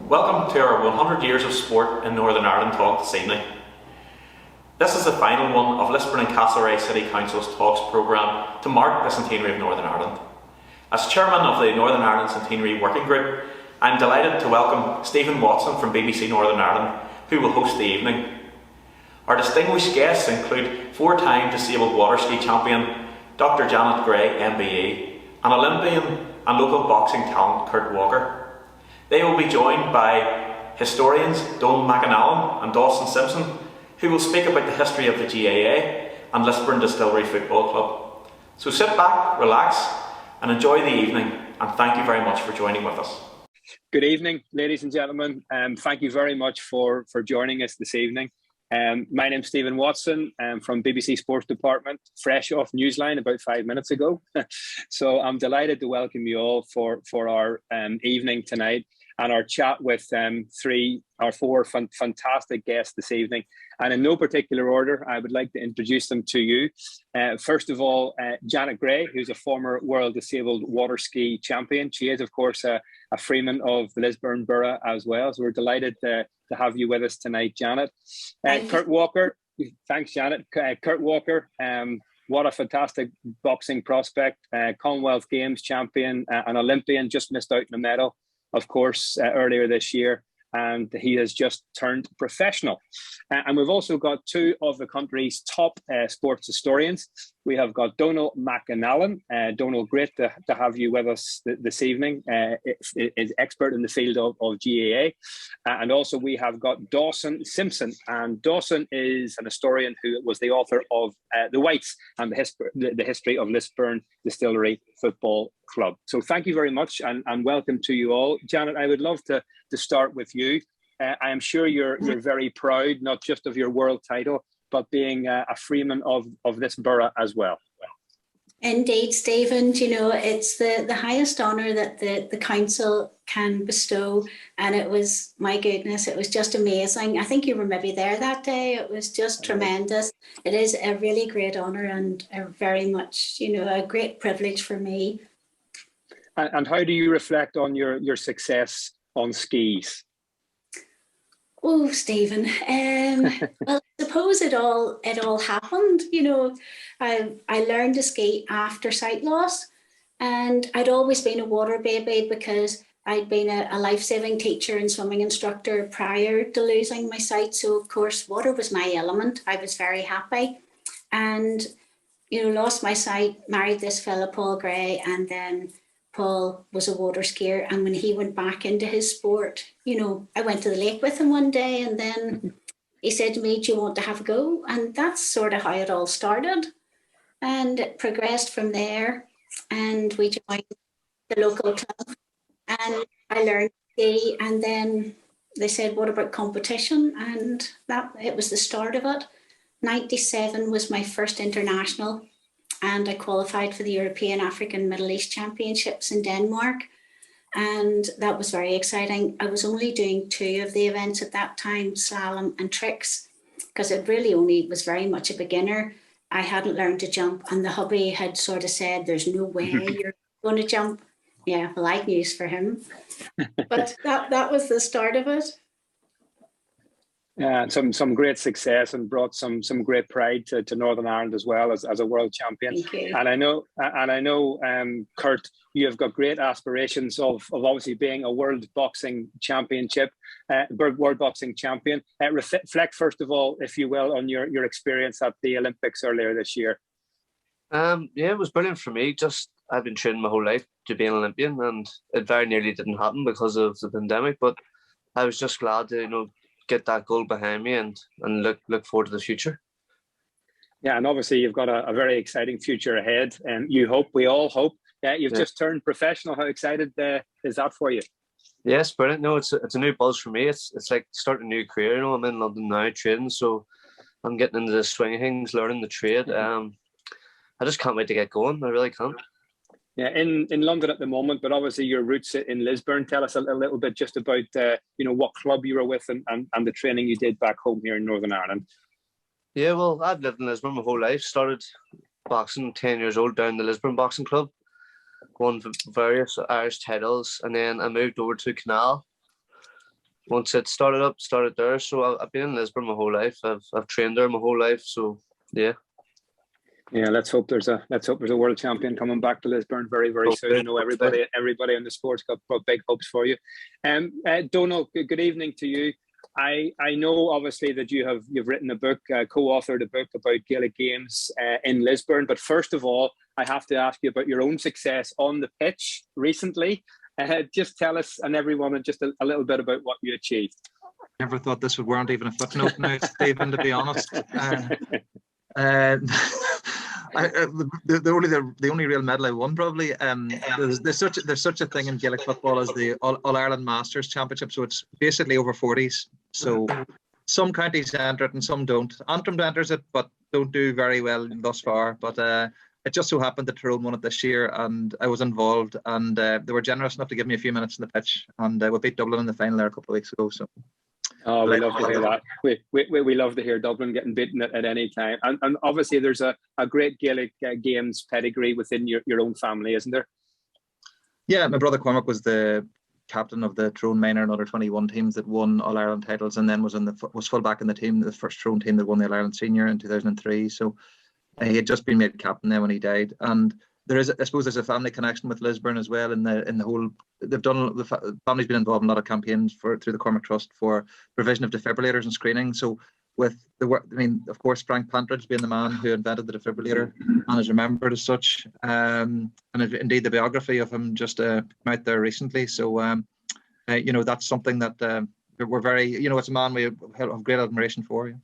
Welcome to our 100 Years of Sport in Northern Ireland talk this evening. This is the final one of Lisburn and Castlereagh City Council's talks programme to mark the centenary of Northern Ireland. As chairman of the Northern Ireland Centenary Working Group, I am delighted to welcome Stephen Watson from BBC Northern Ireland, who will host the evening. Our distinguished guests include four-time disabled water ski champion Dr. Gray MBE, an Olympian and local boxing talent Kurt Walker. They will be joined by historians Dónal McAnallen and Dawson Simpson, who will speak about the history of the GAA and Lisburn Distillery Football Club. So sit back, relax and enjoy the evening, and thank you very much for joining with us. Good evening, ladies and gentlemen. Thank you very much for joining us this evening. My name's Stephen Watson. I'm from BBC Sports Department, fresh off Newsline about 5 minutes ago. So I'm delighted to welcome you all for our evening tonight and our chat with four fantastic guests this evening. And in no particular order, I would like to introduce them to you. First of all, Janet Gray, who's a former World Disabled Water Ski Champion. She is, of course, a Freeman of the Lisburn Borough as well. So we're delighted to have you with us tonight, Janet. Kurt Walker, thanks, Janet. Kurt Walker, what a fantastic boxing prospect. Commonwealth Games champion, an Olympian, just missed out on a medal, of course, earlier this year. And he has just turned professional. And we've also got two of the country's top sports historians. We have got Dónal McAnallen. Dónal, great to have you with us this evening. Is expert in the field of GAA. And also we have got Dawson Simpson. And Dawson is an historian who was the author of The Whites and the history of Lisburn Distillery Football Club. So thank you very much and welcome to you all. Janet, I would love to start with you. I am sure you're very proud, not just of your world title, but being a Freeman of this borough as well. Indeed, Stephen. You know, it's the highest honour that the council can bestow, and it was, my goodness, it was just amazing. I think you were maybe there that day. It was just tremendous. It is a really great honour and a very much, a great privilege for me. And how do you reflect on your success on skis? Oh, Stephen. Well, I suppose it all happened. I learned to ski after sight loss, and I'd always been a water baby because I'd been a life-saving teacher and swimming instructor prior to losing my sight. So, of course, water was my element. I was very happy, and lost my sight, married this fella, Paul Gray, and then Paul was a water skier, and when he went back into his sport, I went to the lake with him one day, and then he said to me, "Do you want to have a go?" And that's sort of how it all started, and it progressed from there. And we joined the local club, and I learned to ski. And then they said, "What about competition?" And it was the start of it. 97 was my first international. And I qualified for the European, African, Middle East Championships in Denmark. And that was very exciting. I was only doing two of the events at that time, slalom and tricks, because it really only was very much a beginner. I hadn't learned to jump, and the hubby had sort of said, "There's no way you're going to jump." Yeah, well, I had news for him. But that was the start of it. Some great success and brought some great pride to Northern Ireland as well as a world champion. Thank you. And I know, Kurt, you have got great aspirations of obviously being a world boxing champion. Reflect first of all, if you will, on your experience at the Olympics earlier this year. Yeah, it was brilliant for me. I've been training my whole life to be an Olympian, and it very nearly didn't happen because of the pandemic. But I was just glad to get that goal behind me and look forward to the future. Yeah, and obviously you've got a very exciting future ahead, and we all hope. You've just turned professional. How excited is that for you? Yes, brilliant. No, it's a new buzz for me. It's like starting a new career. I'm in London now training, so I'm getting into the swing of things, learning the trade. I just can't wait to get going. I really can't. Yeah, in London at the moment, but obviously your roots in Lisburn. Tell us a little bit just about what club you were with and the training you did back home here in Northern Ireland. Yeah, well, I've lived in Lisburn my whole life. Started boxing 10 years old down the Lisburn Boxing Club. Won various Irish titles, and then I moved over to Canal once it started there. So I've been in Lisburn my whole life. I've trained there my whole life. So yeah. Yeah, let's hope there's a world champion coming back to Lisburn very, very soon. I know everybody in the sport's got big hopes for you. Dónal, good evening to you. I know obviously that you've written a book, co-authored a book about Gaelic games in Lisburn. But first of all, I have to ask you about your own success on the pitch recently. Just tell us and everyone just a little bit about what you achieved. Never thought this would warrant even a footnote now, Stephen, to be honest. The only real medal I won probably. There's such a thing in Gaelic football as the All Ireland Masters Championship. So it's basically over 40s. So some counties enter it and some don't. Antrim enters it, but don't do very well thus far. But it just so happened that Tyrone won it this year, and I was involved. And they were generous enough to give me a few minutes on the pitch, and we beat Dublin in the final there a couple of weeks ago. So. Oh, we love to hear that. We love to hear Dublin getting beaten at any time. And obviously there's a great Gaelic games pedigree within your own family, isn't there? Yeah, my brother Cormac was the captain of the Tyrone minor and under 21 teams that won All Ireland titles, and then was full back in the team, the first Tyrone team that won the All Ireland senior in 2003. So he had just been made captain then when he died. And there is, I suppose, there's a family connection with Lisburn as well. In the whole, the family's been involved in a lot of campaigns through the Cormac Trust for provision of defibrillators and screening. So with the work, I mean, of course, Frank Pantridge being the man who invented the defibrillator and is remembered as such, and indeed the biography of him just came out there recently. So that's something that we're very, it's a man we have great admiration for. Yeah.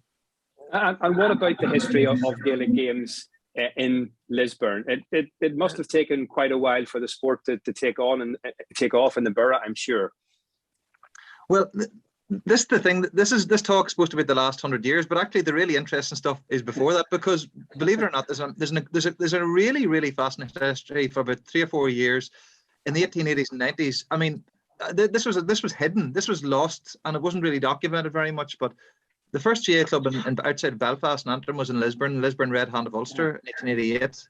And what about the history of Gaelic games in Lisburn? It must have taken quite a while for the sport to take on and take off in the borough, I'm sure. Well, this is the thing. This talk's supposed to be the last 100 years, but actually the really interesting stuff is before that, because believe it or not, there's a really, really fascinating history for about 3 or 4 years in the 1880s and 90s. I mean, this was hidden, this was lost, and it wasn't really documented very much. But the first GA club outside of Belfast and Antrim was in Lisburn Red Hand of Ulster in 1888.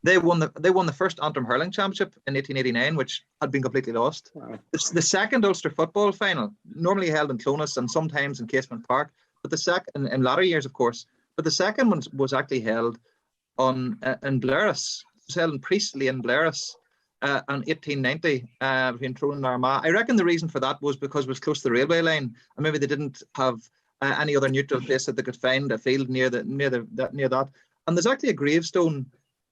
They won the first Antrim hurling championship in 1889, which had been completely lost. Wow. It's the second Ulster football final, normally held in Clones and sometimes in Casement Park, but the second in latter years, of course. But the second one was actually held in Blaris. It was held in Priestley in Blaris in 1890 between Tyrone and Armagh. I reckon the reason for that was because it was close to the railway line, and maybe they didn't have any other neutral place that they could find a field near that. And there's actually a gravestone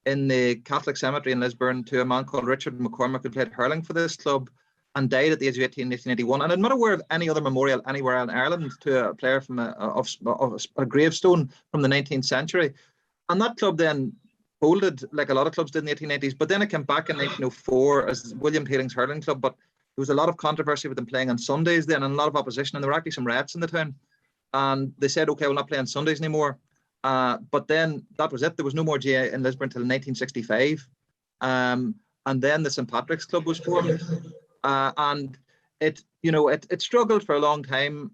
in the Catholic cemetery in Lisburn to a man called Richard McCormick, who played hurling for this club and died at the age of 18 in 1881. And I'm not aware of any other memorial anywhere in Ireland to a player from a gravestone from the 19th century. And that club then folded, like a lot of clubs did in the 1880s. But then it came back in 1904 as William Peeling's hurling club. But there was a lot of controversy with them playing on Sundays then, and a lot of opposition. And there were actually some riots in the town. And they said, okay, we'll not play on Sundays anymore. But then that was it. There was no more GA in Lisburn until 1965. And then the St. Patrick's Club was formed. And it struggled for a long time.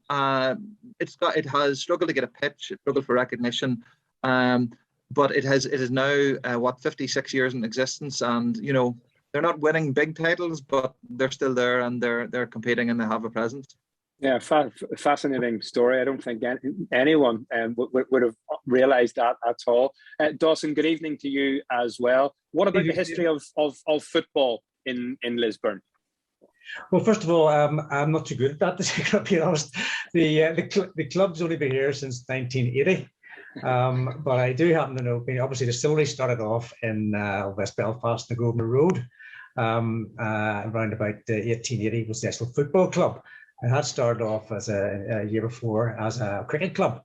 It has struggled to get a pitch. It struggled for recognition. But it is now 56 years in existence, and they're not winning big titles, but they're still there, and they're competing, and they have a presence. Yeah, fascinating story. I don't think anyone would have realised that at all. Dawson, good evening to you as well. What about the history of football in Lisburn? Well, first of all, I'm not too good at that, to be honest. The club's only been here since 1980. But I do happen to know, obviously, the Distillery started off in West Belfast, the Grosvenor Road. Around about 1880 was the actual football club. It had started off as a year before as a cricket club.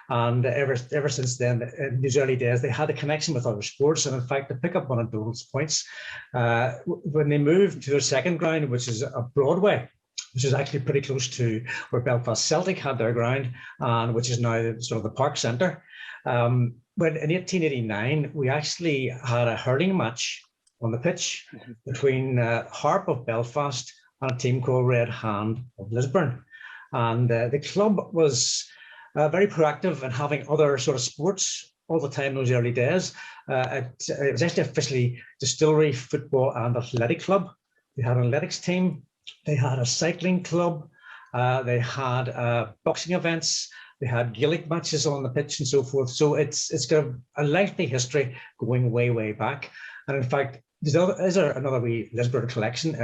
And ever since then, in these early days, they had a connection with other sports. And in fact, to pick up one of Donal's points, when they moved to their second ground, which is a Broadway, which is actually pretty close to where Belfast Celtic had their ground, and which is now sort of the Park Centre. When in 1889, we actually had a hurling match on the pitch between Harp of Belfast and a team called Red Hand of Lisburn. And the club was very proactive in having other sort of sports all the time in those early days. It was actually officially Distillery Football and Athletic Club. They had an athletics team. They had a cycling club. They had boxing events. They had Gaelic matches on the pitch and so forth. So it's got a lengthy history going way, way back. And in fact, is there another wee Lisburn connection?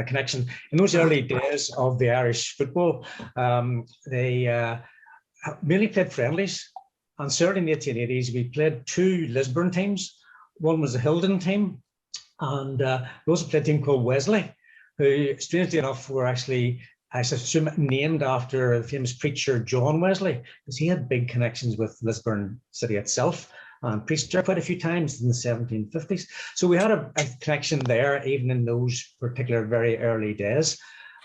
In those early days of the Irish football, they mainly played friendlies. And certainly in the 1880s, we played 2 Lisburn teams. One was the Hildon team, and we also played a team called Wesley, who, strangely enough, were actually, I assume, named after the famous preacher John Wesley, because he had big connections with Lisburn city itself and preached there quite a few times in the 1750s. So we had a connection there, even in those particular very early days.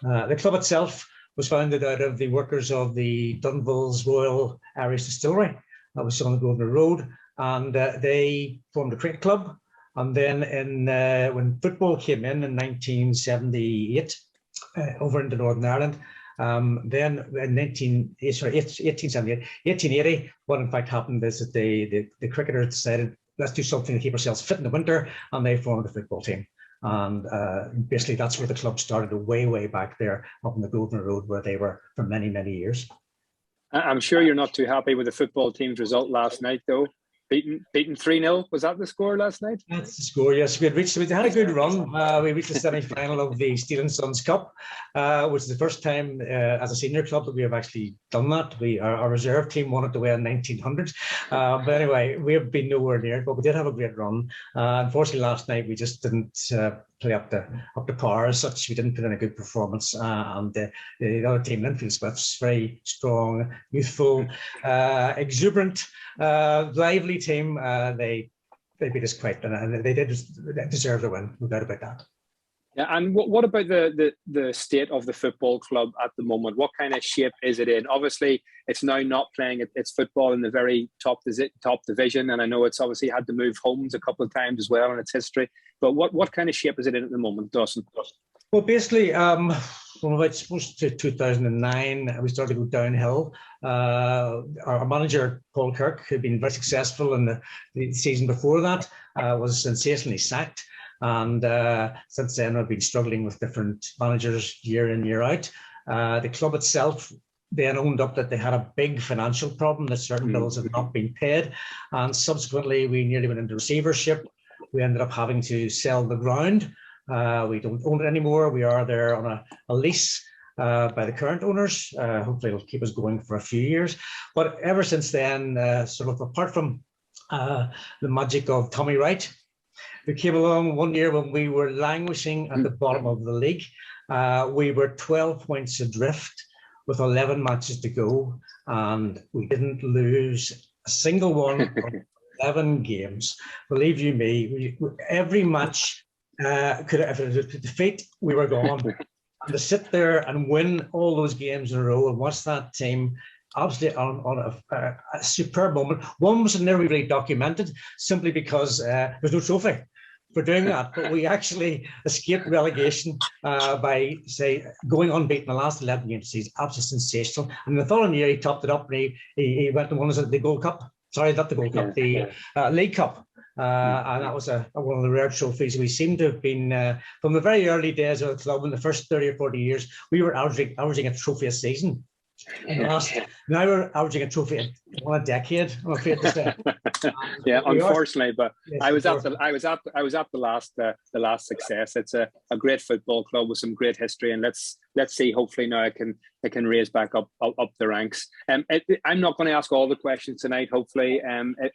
The club itself was founded out of the workers of the Dunville's Royal Irish Distillery. That was on the Grosvenor Road, and they formed a cricket club. And then when football came in 1978, over into Northern Ireland, then in 1880, what in fact happened is that the cricketers decided, let's do something to keep ourselves fit in the winter, and they formed a football team. And basically that's where the club started, way, way back there up on the Grosvenor Road, where they were for many, many years. I'm sure you're not too happy with the football team's result last night, though. Beaten 3-0. Was that the score last night? That's the score, yes. We had a good run. We reached the semi-final of the Steel and Sons Cup, which is the first time as a senior club that we have actually done that. Our reserve team won it the way in 1900. But anyway, we have been nowhere near it, but we did have a great run. Unfortunately, last night we just didn't play up to par as such. We didn't put in a good performance. And the other team, Linfield Swifts, very strong, youthful, exuberant, lively team. They beat us quite, and they did deserve the win, no doubt about that. Yeah, and what about the state of the football club at the moment? What kind of shape is it in? Obviously, it's now not playing its football in the very top division, and I know it's obviously had to move homes a couple of times as well in its history. But what kind of shape is it in at the moment, Dawson? Well, basically, from about supposed to 2009, we started to go downhill. Our manager, Paul Kirk, who'd been very successful in the season before that, was sensationally sacked. And since then, I've been struggling with different managers year in, year out. The club itself then owned up that they had a big financial problem, that certain bills had not been paid. And subsequently, we nearly went into receivership. We ended up having to sell the ground. We don't own it anymore. We are there on a lease by the current owners. Hopefully it'll keep us going for a few years. But ever since then, sort of apart from the magic of Tommy Wright, who came along one year when we were languishing at the bottom of the league, we were 12 points adrift with 11 matches to go, and we didn't lose a single one of 11 games. Believe you me, every match could have, if it was defeat, we were gone. And to sit there and win all those games in a row and watch that team absolutely on a superb moment. One was never really documented simply because there's no trophy for doing that, but we actually escaped relegation by, say, going unbeaten the last 11 games of the season. Absolutely sensational. And the following year, he topped it up and he went and won us the Gold Cup. Sorry, not the Gold Cup, the League Cup. And that was one of the rare trophies. We seem to have been, from the very early days of the club, in the first 30 or 40 years, we were averaging a trophy a season. Now we're averaging a trophy in a decade, I'm afraid to say. Yeah, unfortunately, but yes, I was at the last success. It's a great football club with some great history, and let's see. Hopefully now it can raise back up the ranks. I'm not going to ask all the questions tonight. Hopefully,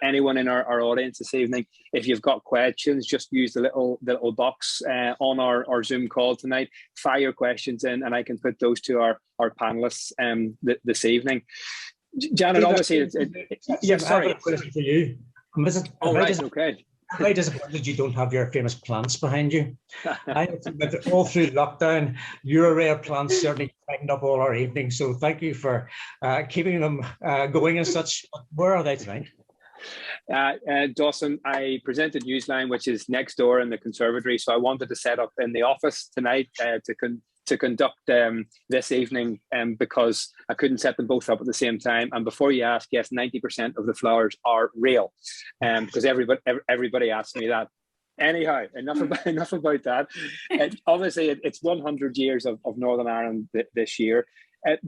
anyone in our audience this evening, if you've got questions, just use the little box on our Zoom call tonight. Fire your questions in, and I can put those to our panelists this evening. Janet, obviously, yes, sorry. I have a question for you. Okay. I'm very disappointed you don't have your famous plants behind you. I have all through lockdown, your array of plants certainly brightened up all our evening. So thank you for keeping them going and such. Where are they tonight? Dawson, I presented Newsline, which is next door in the conservatory. So I wanted to set up in the office tonight to conduct this evening because I couldn't set them both up at the same time. And before you ask, yes, 90% of the flowers are real because everybody asked me that. Anyhow, enough about that. Obviously, it's 100 years of Northern Ireland this year.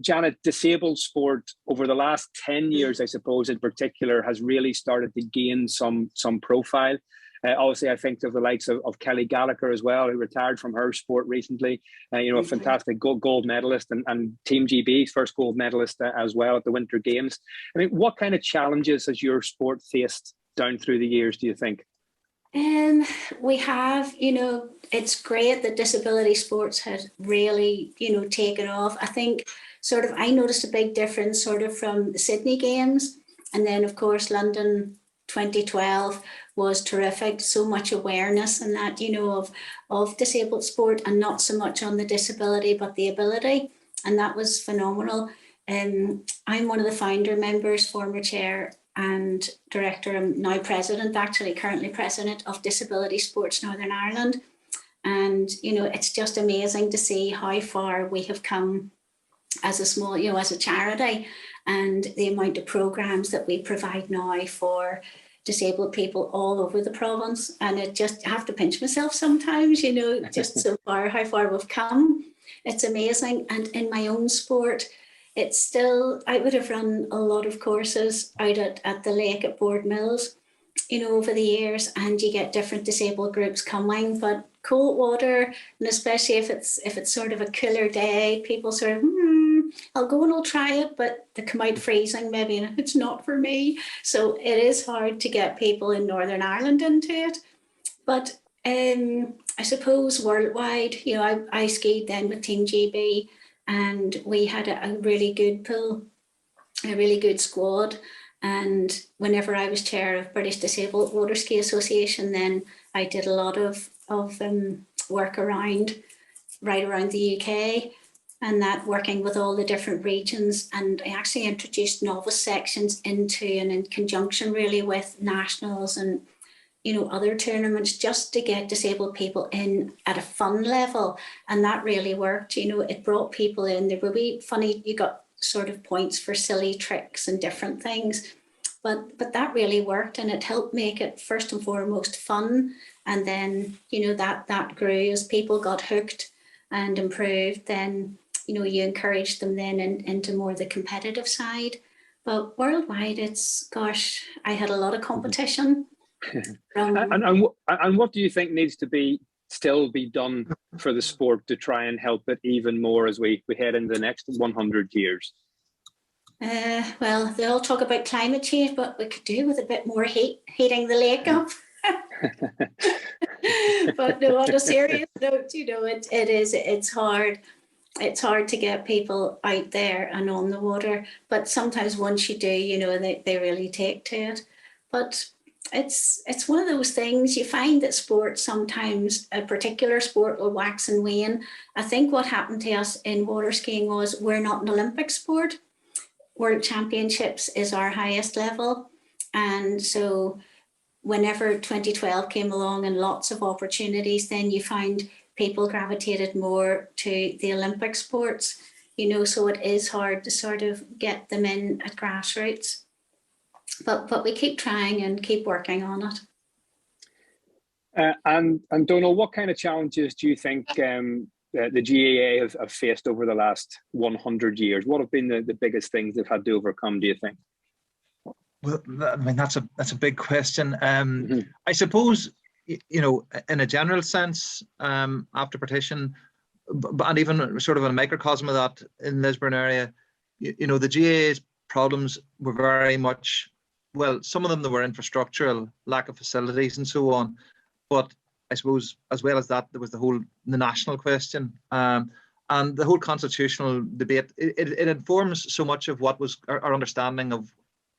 Janet, disabled sport over the last 10 years, I suppose, in particular, has really started to gain some profile. Obviously, I think of the likes of Kelly Gallagher as well, who retired from her sport recently. A fantastic gold medalist, and Team GB's first gold medalist as well at the Winter Games. I mean, what kind of challenges has your sport faced down through the years, do you think? We have, it's great that disability sports has really, taken off. I think I noticed a big difference from the Sydney Games, and then of course London 2012 was terrific. So much awareness and that, of disabled sport, and not so much on the disability but the ability, and that was phenomenal. I'm one of the founder members, former chair and director, I'm now president, actually currently president of Disability Sports Northern Ireland. And, it's just amazing to see how far we have come as a small, as a charity, and the amount of programs that we provide now for disabled people all over the province. And I have to pinch myself sometimes, just how far we've come. It's amazing. And in my own sport, it's still, I would have run a lot of courses out at the lake at Board Mills, over the years, and you get different disabled groups coming, but cold water, and especially if it's sort of a cooler day, people I'll go and I'll try it, but they come out freezing maybe, and it's not for me. So it is hard to get people in Northern Ireland into it. But I suppose worldwide, I skied then with Team GB, and we had a really good pool, a really good squad. And whenever I was chair of British Disabled Water Ski Association, then I did a lot of work right around the UK, and that working with all the different regions. And I actually introduced novice sections into, and in conjunction really with nationals and other tournaments, just to get disabled people in at a fun level. And that really worked. It brought people in. They were funny. You got sort of points for silly tricks and different things, but that really worked, and it helped make it first and foremost fun. And then that grew as people got hooked and improved. Then you encourage them then into more the competitive side. But worldwide, I had a lot of competition. And what do you think needs to still be done for the sport to try and help it even more as we head into the next 100 years? Well, they all talk about climate change, but we could do with a bit more heating the lake up. But no, on a serious note, it's hard. It's hard to get people out there and on the water, but sometimes once you do, they really take to it. But it's one of those things. You find that sport, sometimes a particular sport will wax and wane. I think what happened to us in water skiing was we're not an Olympic sport. World Championships is our highest level. And so whenever 2012 came along and lots of opportunities, then you find people gravitated more to the Olympic sports, so it is hard to sort of get them in at grassroots. But we keep trying and keep working on it. And Dónal, what kind of challenges do you think the GAA have faced over the last 100 years? What have been the biggest things they've had to overcome, do you think? Well, I mean, that's a big question. I suppose, in a general sense, after partition, and even sort of in a microcosm of that in the Lisburn area, the GAA's problems were very much, well, some of them they were infrastructural, lack of facilities and so on. But I suppose as well as that, there was the national question, and the whole constitutional debate. It informs so much of what was our understanding of,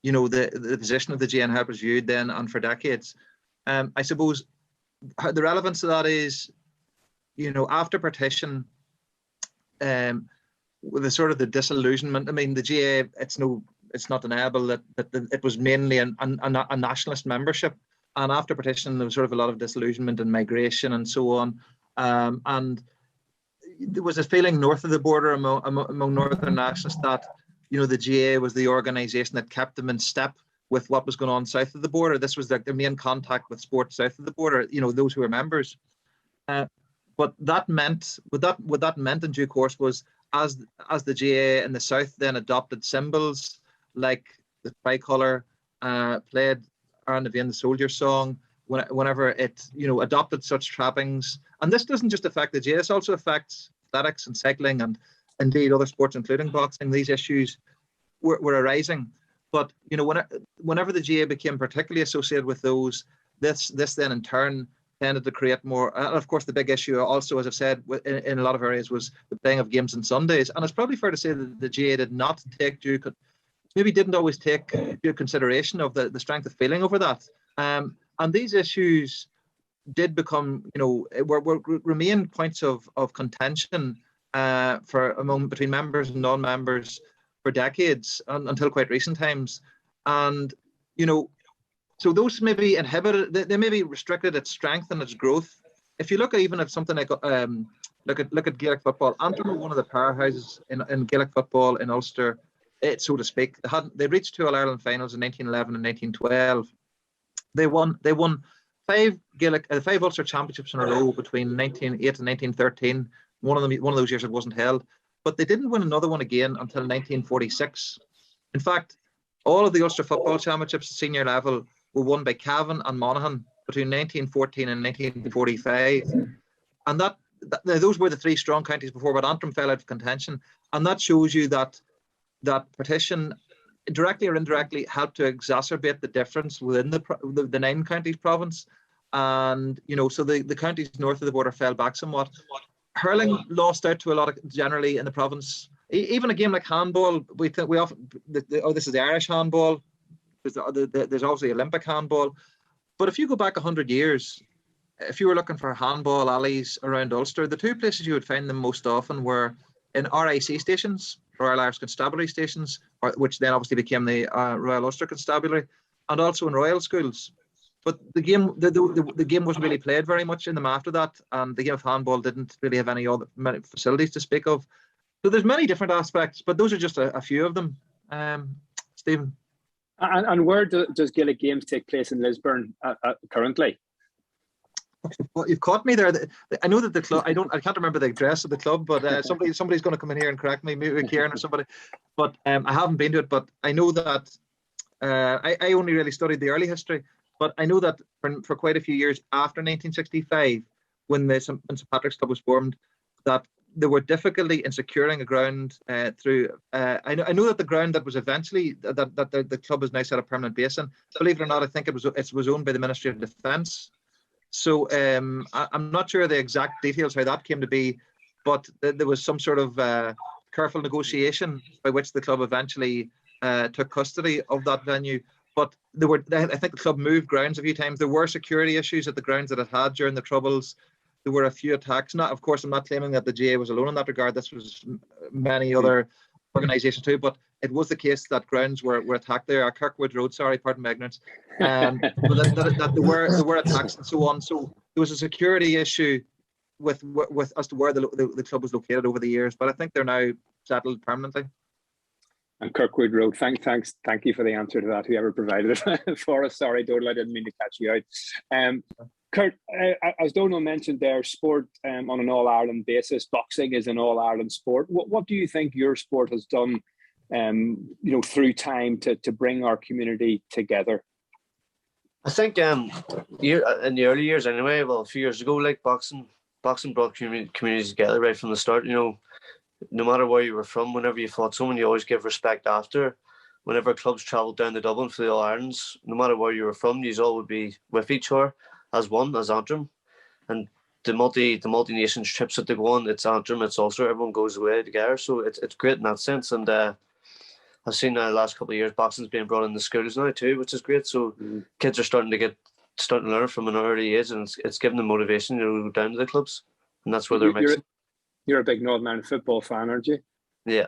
the position of the GAA and how it was viewed then and for decades. I suppose the relevance of that is, after partition, with the sort of the disillusionment. I mean, the GAA, it's not deniable that it was mainly a nationalist membership, and after partition there was sort of a lot of disillusionment and migration and so on, and there was a feeling north of the border among Northern nationalists that the GAA was the organisation that kept them in step with what was going on south of the border. This was their main contact with sport south of the border, those who were members. But that meant, what that meant in due course was, as the GAA in the south then adopted symbols like the tricolour, played Aaron the Vein, the Soldier Song, whenever it adopted such trappings. And this doesn't just affect the GAA, it also affects athletics and cycling and indeed other sports, including boxing. These issues were arising. But whenever the GAA became particularly associated with those, this then in turn tended to create more. And of course, the big issue also, as I've said, in a lot of areas, was the playing of games on Sundays. And it's probably fair to say that the GAA didn't always take due consideration of the strength of feeling over that. And these issues did become, remain points of contention for a moment between members and non-members for decades until quite recent times. And, so those maybe inhibited, they maybe restricted its strength and its growth. If you look at something like, look at Gaelic football, Antrim were one of the powerhouses in Gaelic football in Ulster, so to speak. They reached 2 All-Ireland finals in 1911 and 1912. They won 5 Ulster championships in a row between 1908 and 1913. One of those years it wasn't held, but they didn't win another one again until 1946. In fact, all of the Ulster football championships at senior level were won by Cavan and Monaghan between 1914 and 1945, and those were the 3 strong counties before, but Antrim fell out of contention, and that shows you that partition, directly or indirectly, helped to exacerbate the difference within the 9 counties province, and so the counties north of the border fell back somewhat. Hurling lost out to a lot generally in the province. Even a game like handball, we often this is the Irish handball. There's obviously Olympic handball, but if you go back 100 years, if you were looking for handball alleys around Ulster, the 2 places you would find them most often were in RIC stations, Royal Irish Constabulary stations, which then obviously became the Royal Ulster Constabulary, and also in royal schools. But the game wasn't really played very much in them after that, and the game of handball didn't really have many facilities to speak of. So there's many different aspects, but those are just a few of them. Stephen. And where does Gaelic Games take place in Lisburn currently? Well, you've caught me there. I know that the club. I can't remember the address of the club, but somebody's going to come in here and correct me, maybe Kieran or somebody. But I haven't been to it. But I know that I only really studied the early history. But I know that for quite a few years after 1965, when the St Patrick's Club was formed, that there were difficulty in securing a ground through. I know that the ground that was eventually that the club has now set a permanent base in. Believe it or not, I think it was owned by the Ministry of Defence. So I'm not sure the exact details how that came to be, but there was some sort of careful negotiation by which the club eventually took custody of that venue. But I think the club moved grounds a few times. There were security issues at the grounds that it had during the Troubles. There were a few attacks. Of course, I'm not claiming that the GAA was alone in that regard. This was many other organisations too. But it was the case that grounds were attacked there. Kirkwood Road, sorry, pardon my ignorance. But that there were attacks and so on. So there was a security issue with as to where the club was located over the years. But I think they're now settled permanently. And Kirkwood Road, thank you for the answer to that, whoever provided it for us. Sorry, Dónal, I didn't mean to catch you out. Kurt, as Dónal mentioned there, sport on an All-Ireland basis, boxing is an All-Ireland sport. What do you think your sport has done, through time to bring our community together? I think in the early years anyway, well, a few years ago, like boxing brought communities together right from the start. No matter where you were from, whenever you fought someone, you always give respect after. Whenever clubs travelled down to Dublin for the All-Irelands, no matter where you were from, you all would be with each other as one, as Antrim. And the multi-nations trips that they go on, it's Antrim, it's Ulster, everyone goes away together. So it's great in that sense. And I've seen the last couple of years, boxing's being brought in the schools now too, which is great. So kids are starting to learn from an early age, and it's giving them motivation to go down to the clubs. And that's where they're mixing. You're a big Northern Ireland football fan, aren't you? Yeah,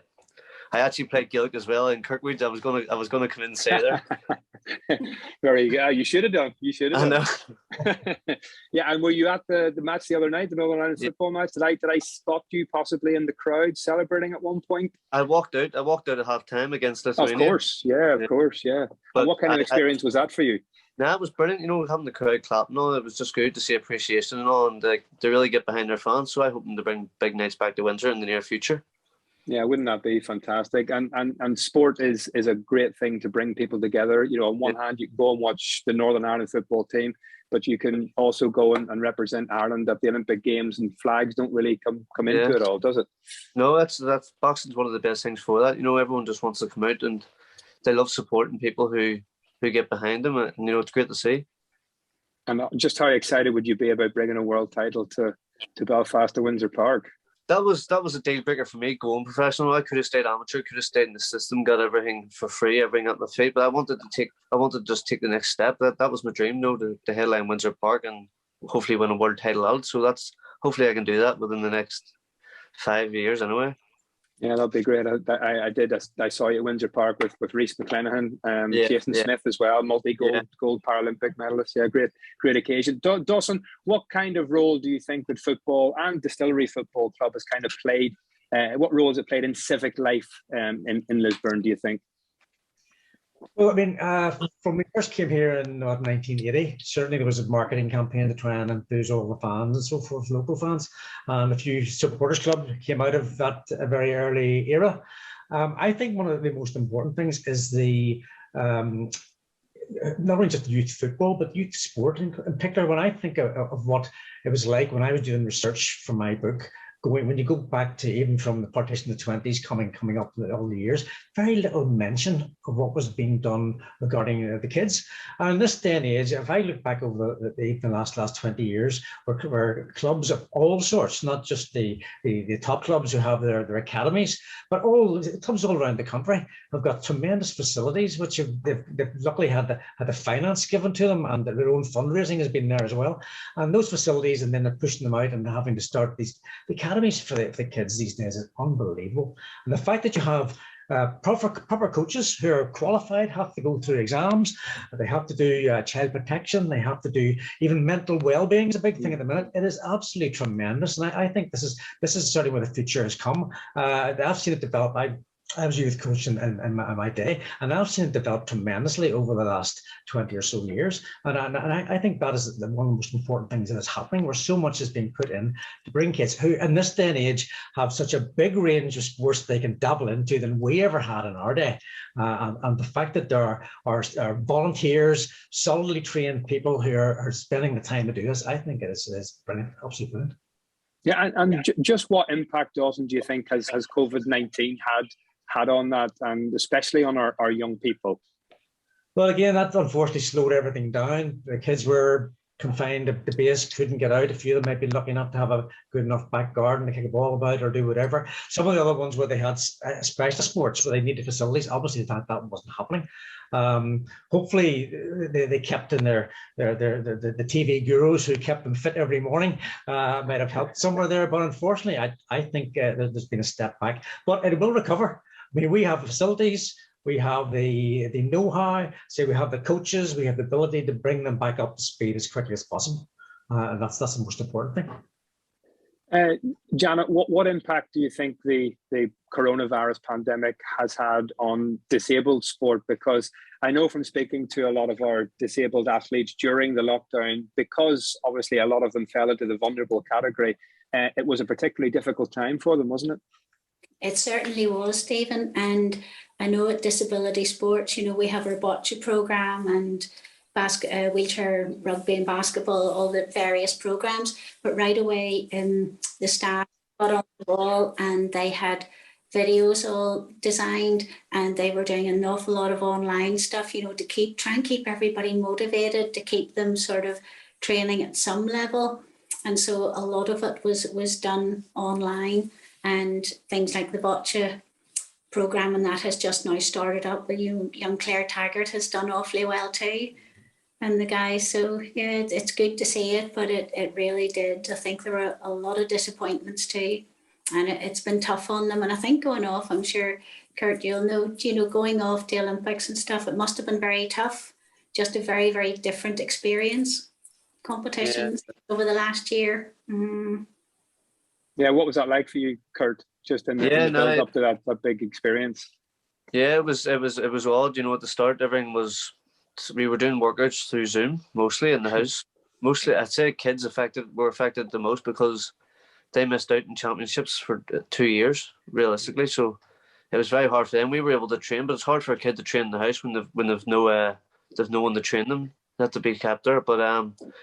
I actually played Gaelic as well in Kirkwood. I was gonna come in and say there. Very good. You should have done. You should have done. I know. Yeah, and were you at the match the other night, the Northern Ireland football match? Did I spot you possibly in the crowd celebrating at one point? I walked out at half time against Lithuania. Of course, yeah. But And what kind of experience was that for you? Nah, it was brilliant. You know, having the crowd clapping and all, it was just good to see appreciation and all, and they really get behind their fans. So I hope them to bring big nights back to Windsor in the near future. Yeah, wouldn't that be fantastic? And sport is a great thing to bring people together. You know, on one hand, you can go and watch the Northern Ireland football team, but you can also go and represent Ireland at the Olympic Games, and flags don't really come into it all, does it? No, that's boxing's one of the best things for that. You know, everyone just wants to come out, and they love supporting people who get behind them, and you know, it's great to see. And just how excited would you be about bringing a world title to Belfast, to Windsor Park? That was a deal breaker for me going professional. I could have stayed amateur, could have stayed in the system, got everything for free, everything at my feet. But I wanted to just take the next step. That was my dream, you know, to headline Windsor Park and hopefully win a world title out. So hopefully I can do that within the next 5 years anyway. Yeah, that'd be great. I saw you at Windsor Park with Rhys McClenaghan, Jason Smith as well, gold Paralympic medalist. Yeah, great occasion. Dawson, what kind of role do you think that football and Distillery Football Club has kind of played? What role has it played in civic life in Lisburn, do you think? Well, I mean, when we first came here in 1980, certainly there was a marketing campaign to try and enthuse all the fans and so forth, local fans. And a few supporters clubs came out of that very early era. I think one of the most important things is the not only just youth football, but youth sport in particular. When I think of what it was like when I was doing research for my book, when you go back to even from the partition of the 20s, coming up all the years, very little mention of what was being done regarding the kids. And in this day and age, if I look back over the last 20 years, where clubs of all sorts, not just the top clubs who have their academies, but all clubs all around the country have got tremendous facilities, which they've luckily had the finance given to them, and their own fundraising has been there as well. And those facilities, and then they're pushing them out and having to start the academies for the kids these days is unbelievable. And the fact that you have proper coaches who are qualified, have to go through exams, they have to do child protection, they have to do even mental well-being is a big thing at the minute. It is absolutely tremendous, and I think this is certainly where the future has come. I've seen it develop. I was a youth coach in my day, and I've seen it develop tremendously over the last 20 or so years. And I think that is one of the most important things that is happening, where so much is being put in to bring kids who, in this day and age, have such a big range of sports they can dabble into than we ever had in our day. And the fact that there are volunteers, solidly trained people who are spending the time to do this, I think it is brilliant, absolutely brilliant. Yeah, and just what impact, Dawson, do you think has COVID-19 had on that, and especially on our young people? Well, again, that unfortunately slowed everything down. The kids were confined to the base, couldn't get out. A few of them might be lucky enough to have a good enough back garden to kick a ball about or do whatever. Some of the other ones where they had special sports where they needed facilities, obviously that wasn't happening. Hopefully they kept in the TV gurus who kept them fit every morning might have helped somewhere there, but unfortunately I think there's been a step back, but it will recover. I mean, we have facilities, we have the know-how, so we have the coaches, we have the ability to bring them back up to speed as quickly as possible. And that's the most important thing. Janet, what impact do you think the coronavirus pandemic has had on disabled sport? Because I know from speaking to a lot of our disabled athletes during the lockdown, because obviously a lot of them fell into the vulnerable category, it was a particularly difficult time for them, wasn't it? It certainly was, Stephen. And I know at Disability Sports, we have our bocce programme and wheelchair rugby and basketball, all the various programmes. But right away, the staff got on the ball and they had videos all designed, and they were doing an awful lot of online stuff, to try and keep everybody motivated, to keep them sort of training at some level. And so a lot of it was done online. And things like the bocce programme, and that has just now started up. But young Claire Taggart has done awfully well too, and the guys. So yeah, it's good to see it, but it really did. I think there were a lot of disappointments too, and it's been tough on them. And I think going off, I'm sure, Kurt, you'll know, going off to Olympics and stuff, it must have been very tough. Just a very, very different experience, competitions over the last year. Yeah, what was that like for you, Kurt? Just in the build up to that big experience. Yeah, it was odd. At the start, everything was. We were doing workouts through Zoom, mostly in the house. Mostly, I'd say kids were affected the most because they missed out in championships for 2 years, realistically. So it was very hard for them. We were able to train, but it's hard for a kid to train in the house when they've no one to train them. They have to be kept there. But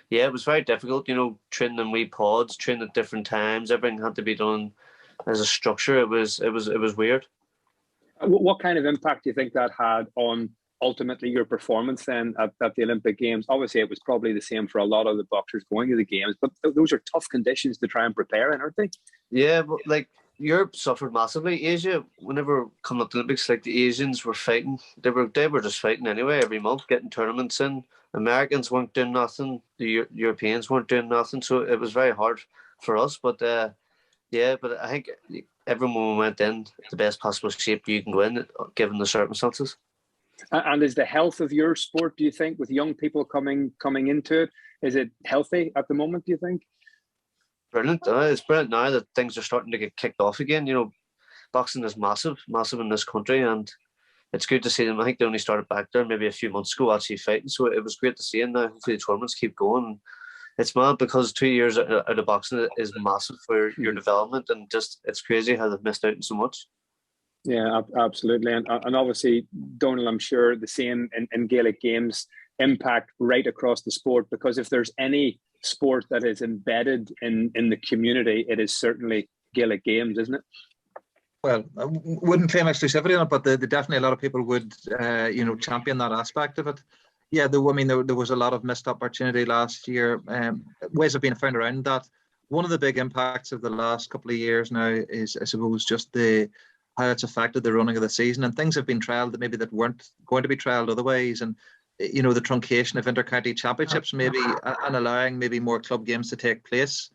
it was very difficult. Training in wee pods, training at different times. Everything had to be done as a structure. It was weird. What kind of impact do you think that had on ultimately your performance then at the Olympic Games? Obviously, it was probably the same for a lot of the boxers going to the Games, but those are tough conditions to try and prepare in, aren't they? Yeah, but like Europe suffered massively. Asia, whenever coming up to the Olympics, like the Asians were fighting. They were just fighting anyway every month, getting tournaments in. Americans weren't doing nothing. The Europeans weren't doing nothing. So it was very hard for us. But but I think everyone went in the best possible shape you can go in, given the circumstances. And is the health of your sport, do you think, with young people coming into it, is it healthy at the moment, do you think? Brilliant. It's brilliant now that things are starting to get kicked off again. Boxing is massive in this country, and it's good to see them. I think they only started back there maybe a few months ago actually fighting, so it was great to see. And now hopefully the tournaments keep going. It's mad because 2 years out of boxing is massive for your development, and just it's crazy how they've missed out on so much. Yeah, absolutely. And obviously, Dónal, I'm sure the same in Gaelic games impact right across the sport, because if there's any sport that is embedded in the community, it is certainly Gaelic games, isn't it? Well, I wouldn't claim exclusivity on it, but definitely a lot of people would, champion that aspect of it. Yeah, there was a lot of missed opportunity last year. Ways have been found around that. One of the big impacts of the last couple of years now is, I suppose, just how it's affected the running of the season, and things have been trialled that weren't going to be trialled otherwise, and the truncation of inter-county championships maybe, and allowing maybe more club games to take place.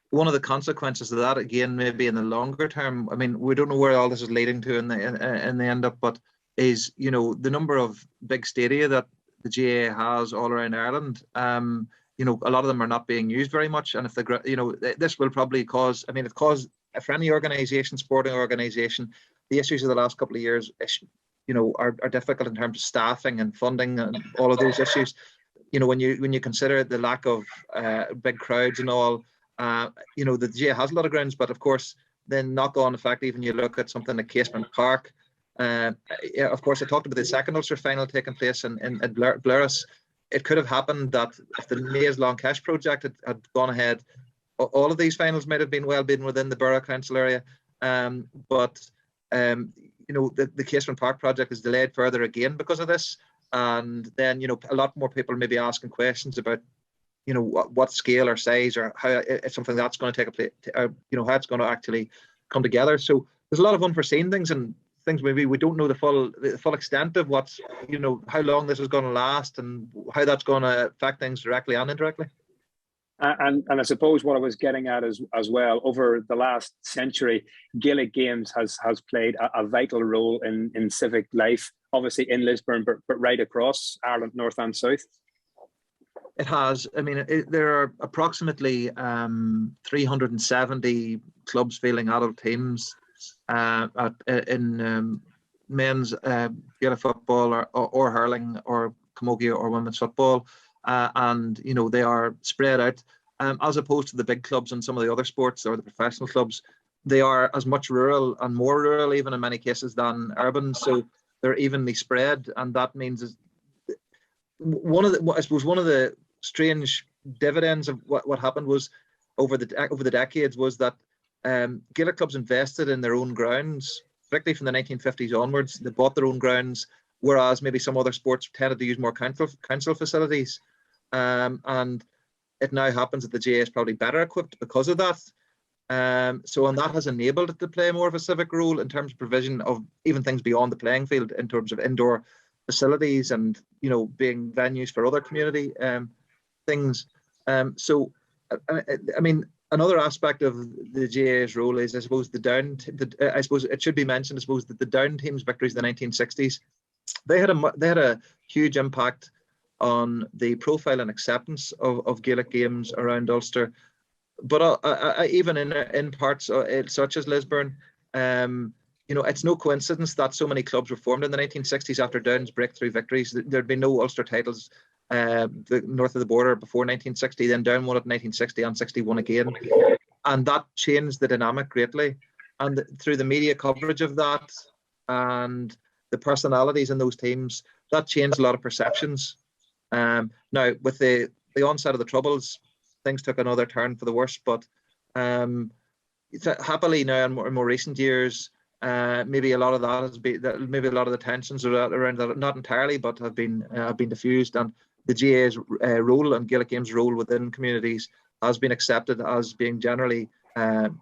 One of the consequences of that, again, maybe in the longer term, I mean, we don't know where all this is leading to in the end up, but is the number of big stadia that the GAA has all around Ireland. A lot of them are not being used very much, and if this will probably cause. I mean, it caused for any organisation, sporting organisation, the issues of the last couple of years, are difficult in terms of staffing and funding and all of those issues. When you consider the lack of big crowds and all, the GAA has a lot of grounds, but of course, then knock-on effect. Even you look at something like Casement Park. Of course, I talked about the second Ulster final taking place in Blaris. It could have happened that if the Maze Long Cash project had gone ahead, all of these finals might have been within the borough council area. But the Casement Park project is delayed further again because of this. And then, a lot more people may be asking questions about, what scale or size or how it's something that's going to take a place, how it's going to actually come together. So there's a lot of unforeseen things and things maybe we don't know the full extent of what's, how long this is going to last and how that's going to affect things directly and indirectly. And I suppose what I was getting at as well, over the last century, Gaelic games has played a vital role in civic life, obviously in Lisburn, but right across Ireland, north and south. It has. I mean, there are approximately 370 clubs fielding adult teams in men's Gaelic football or hurling or camogie or women's football. And they are spread out, as opposed to the big clubs and some of the other sports or the professional clubs. They are as much rural and more rural, even in many cases, than urban. So they're evenly spread, and that means one of the strange dividends of what happened was over the decades was that Gaelic clubs invested in their own grounds, particularly from the 1950s onwards. They bought their own grounds, whereas maybe some other sports tended to use more council facilities. And it now happens that the GAA is probably better equipped because of that. And that has enabled it to play more of a civic role in terms of provision of even things beyond the playing field, in terms of indoor facilities and being venues for other community things. I mean, another aspect of the GAA's role is, I suppose, I suppose it should be mentioned, I suppose, that the Down team's victories in the 1960s, they had a huge impact on the profile and acceptance of Gaelic games around Ulster. But even in parts such as Lisburn, it's no coincidence that so many clubs were formed in the 1960s after Down's breakthrough victories. There'd been no Ulster titles the north of the border before 1960. Then Down won it in 1960 and 61 again, and that changed the dynamic greatly. And through the media coverage of that and the personalities in those teams, that changed a lot of perceptions. Now, with the onset of the Troubles, things took another turn for the worse. But happily now, in more recent years, maybe a lot of that has been, maybe a lot of the tensions around that, not entirely, but have been diffused, and the GAA's role and Gaelic Games' role within communities has been accepted as being generally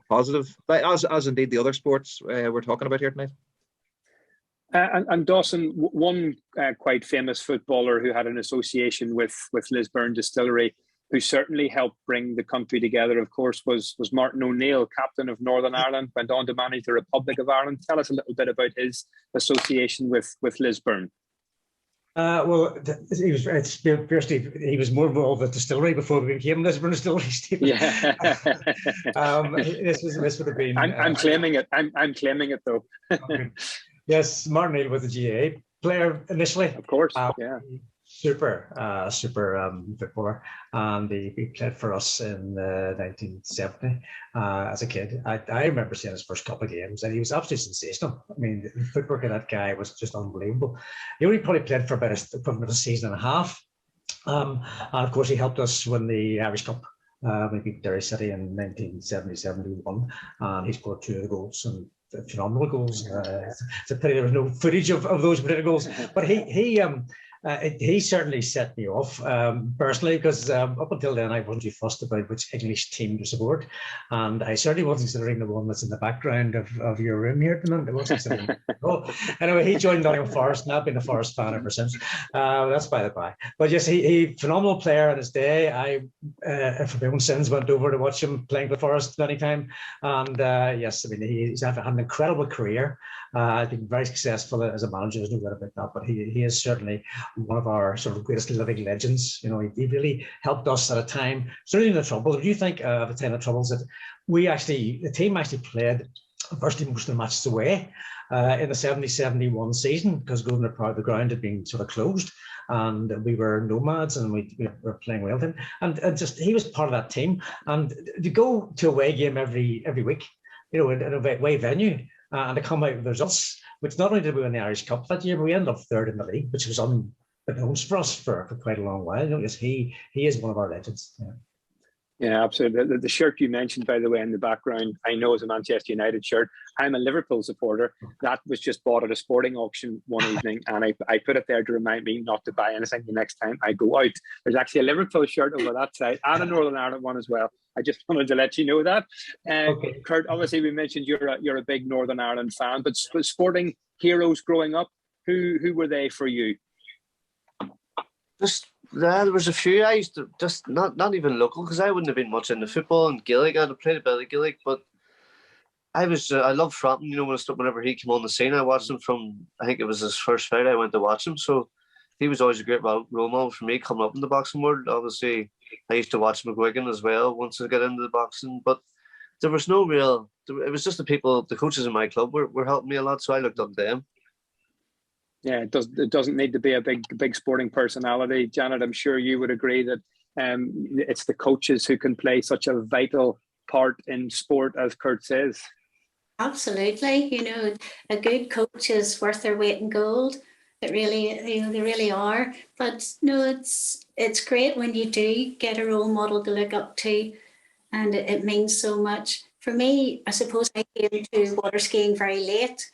positive, as indeed the other sports we're talking about here tonight. And Dawson, one quite famous footballer who had an association with Lisburn Distillery, who certainly helped bring the country together, of course, was Martin O'Neill, captain of Northern Ireland, went on to manage the Republic of Ireland. Tell us a little bit about his association with Lisburn. Well, he was more involved with Distillery before we became Lisburn Distillery, Stephen. Yeah. This would have been. I'm claiming it. I'm claiming it though. Okay. Yes, Martin O'Neill was a GAA player initially. Of course. Yeah. Super footballer, and he played for us in 1970 as a kid. I remember seeing his first couple of games, and he was absolutely sensational. I mean, the footwork of that guy was just unbelievable. He only probably played for about a season and a half, and of course he helped us win the Irish Cup. We beat Derry City in 1970-71, and he scored 2 of the goals, and phenomenal goals. It's a pity there was no footage of those particular goals, but he certainly set me off personally, because up until then I wasn't too fussed about which English team to support, and I certainly wasn't considering the one that's in the background of your room here tonight. I wasn't considering. Anyway, he joined Nottingham Forest, and I've been a Forest fan ever since. That's by the by. But yes, he phenomenal player in his day. I, for my own sins, went over to watch him playing for Forest many times, and yes, I mean he's had an incredible career. I think very successful as a manager. There's no doubt about that. But he is certainly one of our sort of greatest living legends. You know, he really helped us at a time, certainly in the Troubles. If you think of the time of the Troubles, that the team actually played virtually most of the matches away in the 70-71 season, because the ground had been sort of closed, and we were nomads, and we were playing well then. And just he was part of that team, and to go to a away game every week, you know, in an away venue. And to come out with results, which not only did we win the Irish Cup that year, but we ended up 3rd in the league, which was unbeknownst for us for quite a long while. You know, he is one of our legends. Yeah. Yeah, absolutely. The shirt you mentioned, by the way, in the background, I know is a Manchester United shirt. I'm a Liverpool supporter. That was just bought at a sporting auction one evening, and I put it there to remind me not to buy anything the next time I go out. There's actually a Liverpool shirt over that side, and a Northern Ireland one as well. I just wanted to let you know that. Okay. Kurt, obviously we mentioned you're a big Northern Ireland fan, but sporting heroes growing up, who were they for you? There was a few. I used to just not even local, because I wouldn't have been much into football and Gaelic. I'd have played a bit of Gaelic, but I loved Frampton. You know, whenever he came on the scene, I watched him from, I think it was his first fight. I went to watch him, so he was always a great role model for me coming up in the boxing world. Obviously, I used to watch McGuigan as well once I got into the boxing, but there was no real. It was just the coaches in my club were helping me a lot, so I looked up to them. Yeah, it doesn't need to be a big sporting personality. Janet, I'm sure you would agree that it's the coaches who can play such a vital part in sport, as Kurt says. Absolutely. You know, a good coach is worth their weight in gold. It really, they really are. But no, it's great when you do get a role model to look up to, and it means so much. For me, I suppose I came to water skiing very late.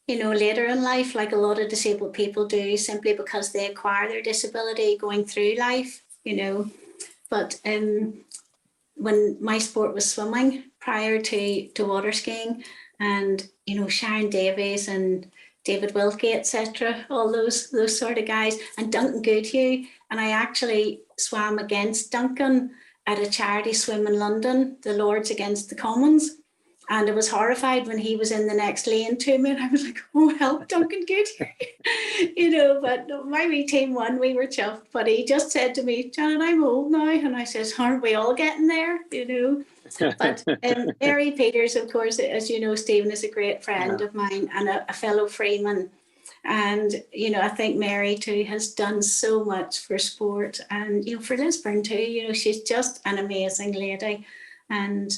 You know, later in life, like a lot of disabled people do, simply because they acquire their disability going through life, you know. But when my sport was swimming prior to water skiing, and, you know, Sharon Davies and David Wilkie, etc., all those sort of guys, and Duncan Goodhue, and I actually swam against Duncan at a charity swim in London, the Lords against the Commons. And I was horrified when he was in the next lane to me. And I was like, oh, help, Duncan, good. But my wee team won, we were chuffed. But he just said to me, Janet, I'm old now. And I says, aren't we all getting there? But Mary Peters, of course, as you know, Stephen, is a great friend of mine and a fellow Freeman. And, I think Mary too has done so much for sport and, for Lisburn too. She's just an amazing lady. And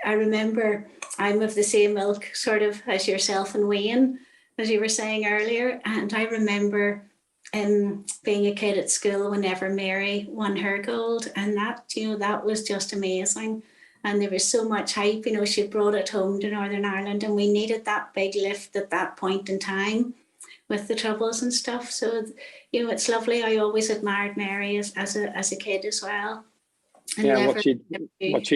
I remember I'm of the same ilk sort of as yourself and Wayne, as you were saying earlier. And I remember being a kid at school whenever Mary won her gold. And that was just amazing. And there was so much hype, she brought it home to Northern Ireland and we needed that big lift at that point in time with the Troubles and stuff. So, it's lovely. I always admired Mary as a kid as well. And what she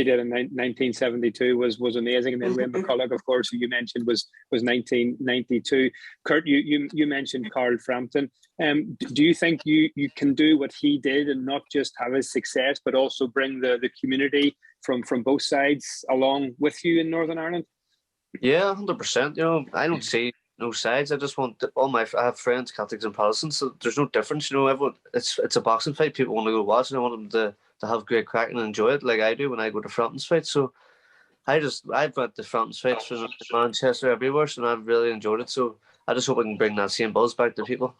did in 1972 was amazing. And then Ray McCulloch, of course, who you mentioned, was 1992. Kurt, you mentioned Carl Frampton. Do you think you can do what he did and not just have his success, but also bring the community from both sides along with you in Northern Ireland? Yeah, 100%. I don't see no sides. I just want I have friends, Catholics and Protestants, so there's no difference. Everyone, it's a boxing fight. People want to go watch, and I want them to have great crack and enjoy it like I do when I go to Frampton's fights. So I've went to Frampton's fights in Manchester, everywhere, so I've really enjoyed it. So I just hope I can bring that same buzz back to people.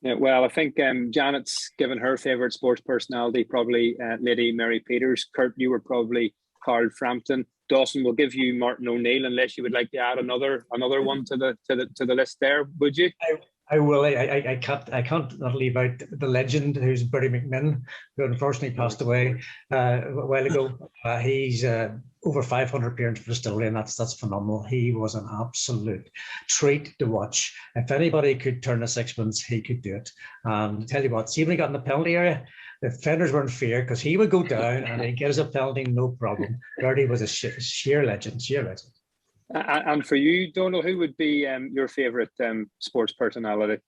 Yeah, well, I think Janet's given her favourite sports personality, probably Lady Mary Peters. Kurt, you were probably Carl Frampton. Dawson, will give you Martin O'Neill, unless you would like to add another one to the list there, would you? I will. I can't not leave out the legend who's Bertie McMinn, who unfortunately passed away a while ago. He's over 500 appearances for Distillery, and that's phenomenal. He was an absolute treat to watch. If anybody could turn a sixpence, he could do it. And I tell you what, see when he got in the penalty area, the defenders were in fear because he would go down and he'd get us a penalty, no problem. Bertie was a sheer legend. And for you, Dónal, who would be your favourite sports personality?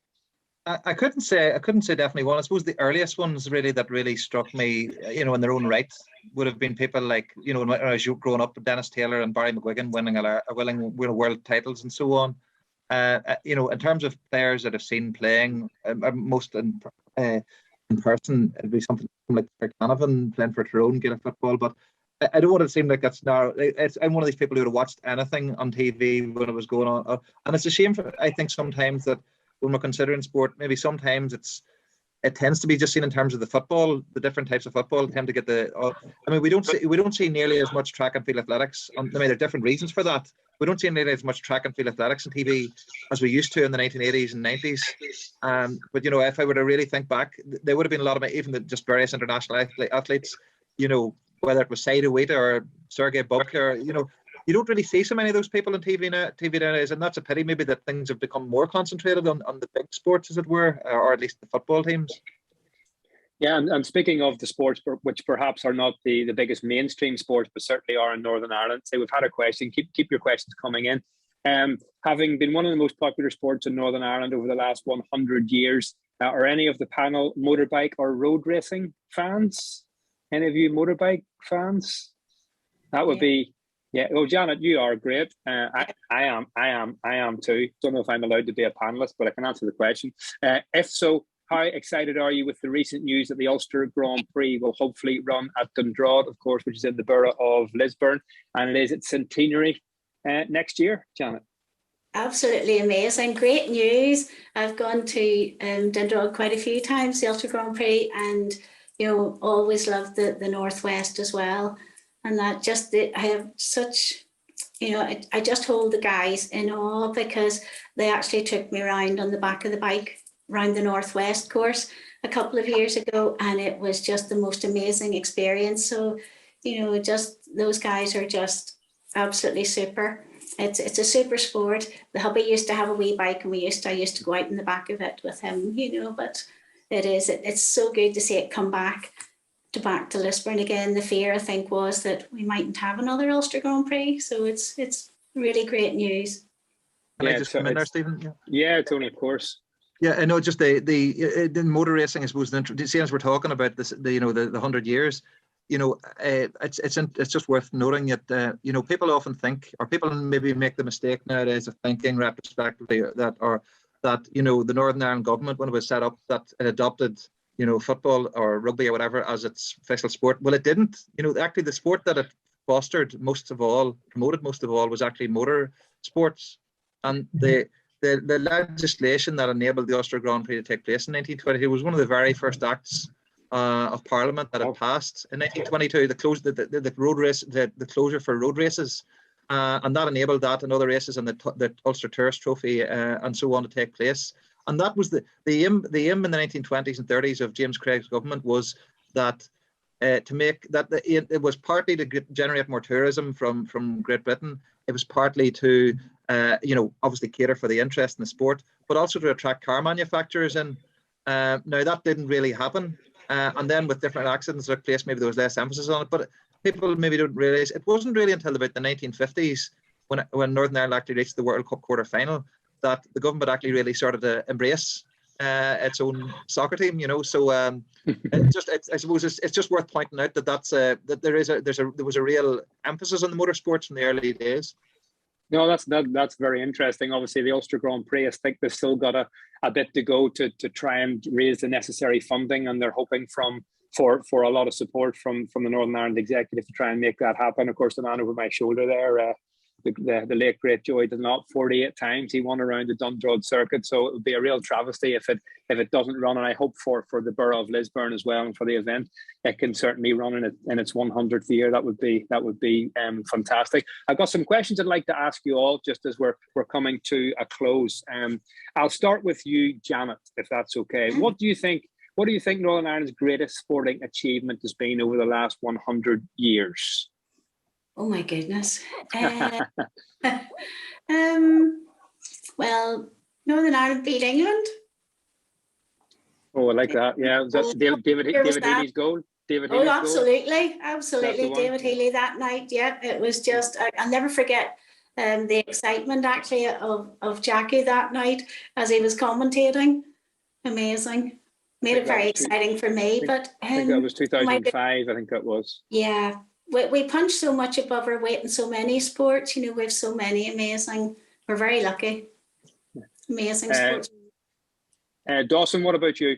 I couldn't say definitely one. I suppose the earliest ones that really struck me, in their own right, would have been people like, when I was growing up, Dennis Taylor and Barry McGuigan winning world titles and so on. In terms of players that I've seen playing, most in person, it'd be something like Canavan playing for Tyrone, Gaelic football, but I don't want to seem like that's now. I'm one of these people who would have watched anything on TV when it was going on, and it's a shame. I think sometimes that when we're considering sport, maybe sometimes it tends to be just seen in terms of the football, the different types of football tend to get we don't see nearly as much track and field athletics. There are different reasons for that. We don't see nearly as much track and field athletics on TV as we used to in the 1980s and 90s. But if I were to really think back, there would have been a lot of even just various international athletes. Whether it was Saida Wheater or Sergei Bubka, you don't really see so many of those people on TV nowadays, and that's a pity. Maybe that things have become more concentrated on the big sports, as it were, or at least the football teams. Yeah, and speaking of the sports, which perhaps are not the biggest mainstream sports, but certainly are in Northern Ireland. So we've had a question. Keep your questions coming in. Having been one of the most popular sports in Northern Ireland over the last 100 years, are any of the panel motorbike or road racing fans? Any of you motorbike fans? That would be, yeah. Well, Janet, you are great. I am too. Don't know if I'm allowed to be a panelist, but I can answer the question. If so, how excited are you with the recent news that the Ulster Grand Prix will hopefully run at Dundrod, of course, which is in the borough of Lisburn, and it is at Centenary next year, Janet? Absolutely amazing. Great news. I've gone to Dundrod quite a few times, the Ulster Grand Prix, and always loved the Northwest as well. And that I have such, I just hold the guys in awe because they actually took me around on the back of the bike around the Northwest course a couple of years ago, and it was just the most amazing experience. So, just those guys are just absolutely super. It's a super sport. The hubby used to have a wee bike, and I used to go out in the back of it with him, but it's so good to see it come back to Lisburn again. The fear, I think, was that we mightn't have another Ulster Grand Prix, so it's really great news. Can I just come in there, Stephen? Yeah, Tony, of course. Yeah, I know. Just the motor racing, I suppose. Seeing as we're talking about this, the 100 years, it's just worth noting that people often think, or people maybe make the mistake nowadays of thinking retrospectively that the Northern Ireland government, when it was set up, that it adopted football or rugby or whatever as its official sport. Well, it didn't. Actually, the sport that it fostered promoted most of all, was actually motor sports, and the legislation that enabled the Ulster Grand Prix to take place in 1922 was one of the very first acts of Parliament that had passed in 1922. The road race, the closure for road races, and that enabled that and other races and the Ulster Tourist Trophy and so on to take place. And that was the aim in the 1920s and 30s of James Craig's government, was that to make that it was partly to generate more tourism from Great Britain. It was partly to obviously cater for the interest in the sport, but also to attract car manufacturers in. Now that didn't really happen. And then with different accidents that took place, maybe there was less emphasis on it. But people maybe don't realise it wasn't really until about the 1950s, when Northern Ireland actually reached the World Cup quarter-final, that the government actually really started to embrace its own soccer team. So I suppose it's just worth pointing out that there was a real emphasis on the motorsports from the early days. No, that's very interesting. Obviously, the Ulster Grand Prix, I think they've still got a bit to go to try and raise the necessary funding, and they're hoping for a lot of support from the Northern Ireland executive to try and make that happen. Of course, the man over my shoulder there, the late great Joey Dunlop, 48 times he won around the Dundrod circuit. So it would be a real travesty if it doesn't run. And I hope for the borough of Lisburn as well, and for the event, it can certainly run in its 100th year. That would be fantastic. I've got some questions I'd like to ask you all just as we're coming to a close. I'll start with you, Janet, if that's okay. What do you think Northern Ireland's greatest sporting achievement has been over the last 100 years? Oh my goodness. Well, Northern Ireland beat England. Oh, I like that. Yeah, was that David Healy's goal? Absolutely. David Healy that night. Yeah, it was just, I'll never forget the excitement actually of Jackie that night as he was commentating. Amazing. Made it very exciting for me. But I think that was 2005. I think that was. Yeah. We punch so much above our weight in so many sports. We have so many amazing. We're very lucky. Amazing sports. Dawson, what about you?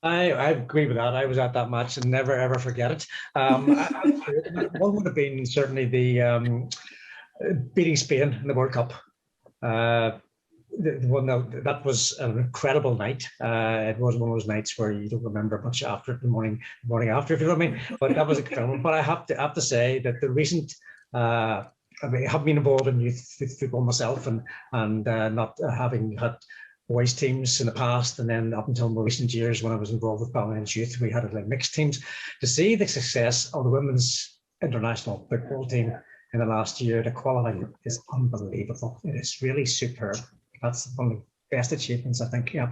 I agree with that. I was at that match and never ever forget it. One would have been certainly the beating Spain in the World Cup. That was an incredible night. It was one of those nights where you don't remember much after the morning after, if you know what I mean. But that was incredible. But I have to say that the recent, I have been involved in youth football myself, and not having had boys teams in the past, and then up until more recent years when I was involved with Ballymon's youth, we had like mixed teams. To see the success of the women's international football team in the last year, the quality is unbelievable. It is really superb. That's one of the best achievements, I think. Yeah.